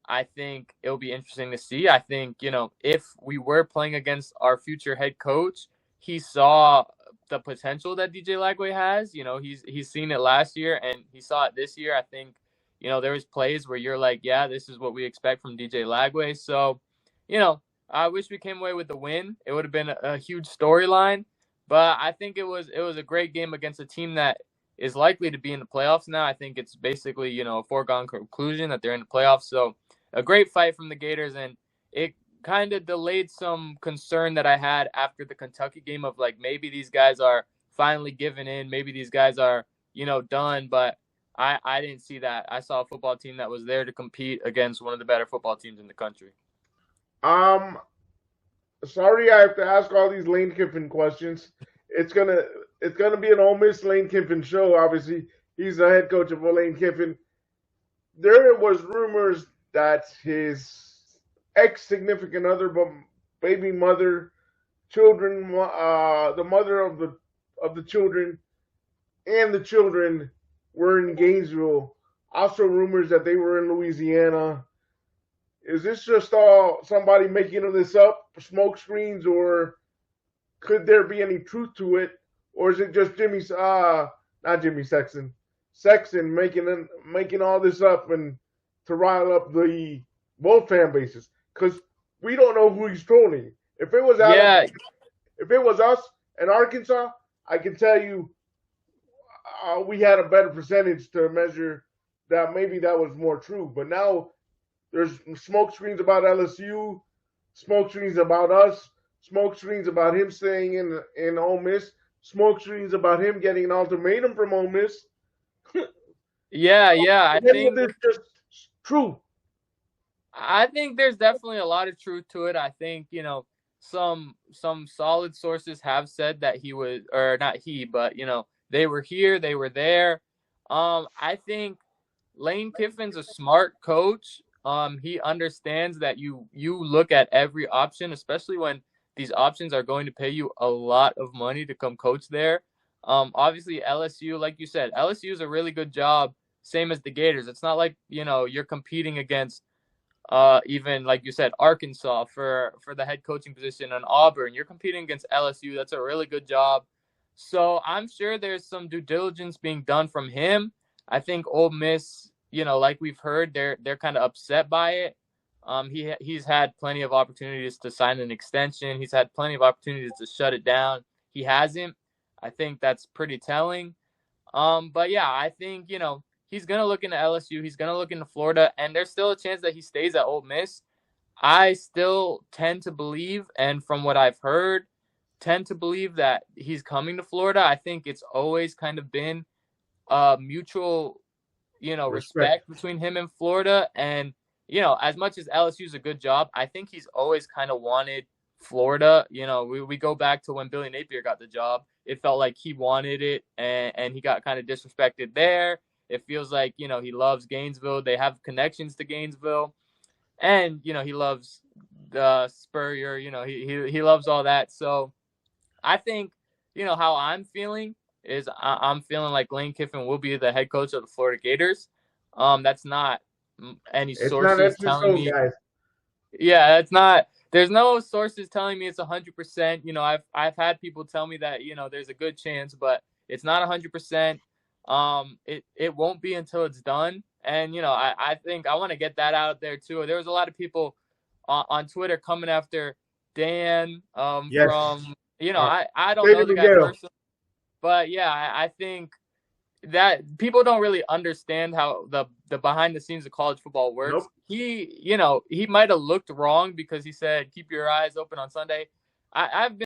I think it'll be interesting to see. I think, if we were playing against our future head coach, he saw the potential that DJ Lagway has. He's seen it last year and he saw it this year. I think, there was plays where you're like, yeah, this is what we expect from DJ Lagway. So, I wish we came away with the win. It would have been a huge storyline, but I think it was a great game against a team that is likely to be in the playoffs now. I think it's basically, a foregone conclusion that they're in the playoffs. So a great fight from the Gators, and it kind of delayed some concern that I had after the Kentucky game of like maybe these guys are finally giving in, maybe these guys are, done, but I didn't see that. I saw a football team that was there to compete against one of the better football teams in the country. Um, Sorry, I have to ask all these Lane Kiffin questions. It's gonna be an Ole Miss Lane Kiffin show. Obviously, he's the head coach of Lane Kiffin. There was rumors that his ex significant other, but baby mother, children, the mother of the children, and the children were in Gainesville. Also, rumors that they were in Louisiana. Is this just all somebody making this up, smoke screens, or could there be any truth to it, or is it just not Jimmy Sexton making all this up and to rile up the both fan bases? Because we don't know who he's trolling. If it was Yeah, if it was us in Arkansas, I can tell you we had a better percentage to measure that maybe that was more true. But now there's smoke screens about LSU, smoke screens about us, smoke screens about him staying in Ole Miss, smoke screens about him getting an ultimatum from Ole Miss. yeah. I Is any of think this just true? I think there's definitely a lot of truth to it. I think, some solid sources have said that he was, or not he, but they were here, they were there. I think Lane Kiffin's a smart coach. He understands that you look at every option, especially when these options are going to pay you a lot of money to come coach there. Obviously LSU, like you said, LSU is a really good job, same as the Gators. It's not like, you're competing against even like you said, Arkansas for the head coaching position, and Auburn. You're competing against LSU. That's a really good job. So I'm sure there's some due diligence being done from him. I think Ole Miss, like we've heard, they're kind of upset by it. He's had plenty of opportunities to sign an extension. He's had plenty of opportunities to shut it down. He hasn't. I think that's pretty telling. But yeah, I think, he's going to look into LSU. He's going to look into Florida, and there's still a chance that he stays at Ole Miss. I still tend to believe, and from what I've heard, tend to believe that he's coming to Florida. I think it's always kind of been mutual, Respect. respect between him and Florida. And, as much as LSU is a good job, I think he's always kind of wanted Florida. We go back to when Billy Napier got the job. It felt like he wanted it, and he got kind of disrespected there. It feels like, he loves Gainesville. They have connections to Gainesville. And, he loves the Spurrier. He loves all that. So I think, how I'm feeling is I'm feeling like Lane Kiffin will be the head coach of the Florida Gators. That's not any It's not sources extra telling so, me. guys. Yeah, it's not. There's no sources telling me it's 100%. I've had people tell me that there's a good chance, but it's not 100%. It won't be until it's done. And I think I want to get that out there too. There was a lot of people on Twitter coming after Dan Yes. from Uh, I don't know David the guy Miguel. personally, but yeah, I think that people don't really understand how the behind the scenes of college football works. Nope. He might have looked wrong because he said keep your eyes open on Sunday. I've been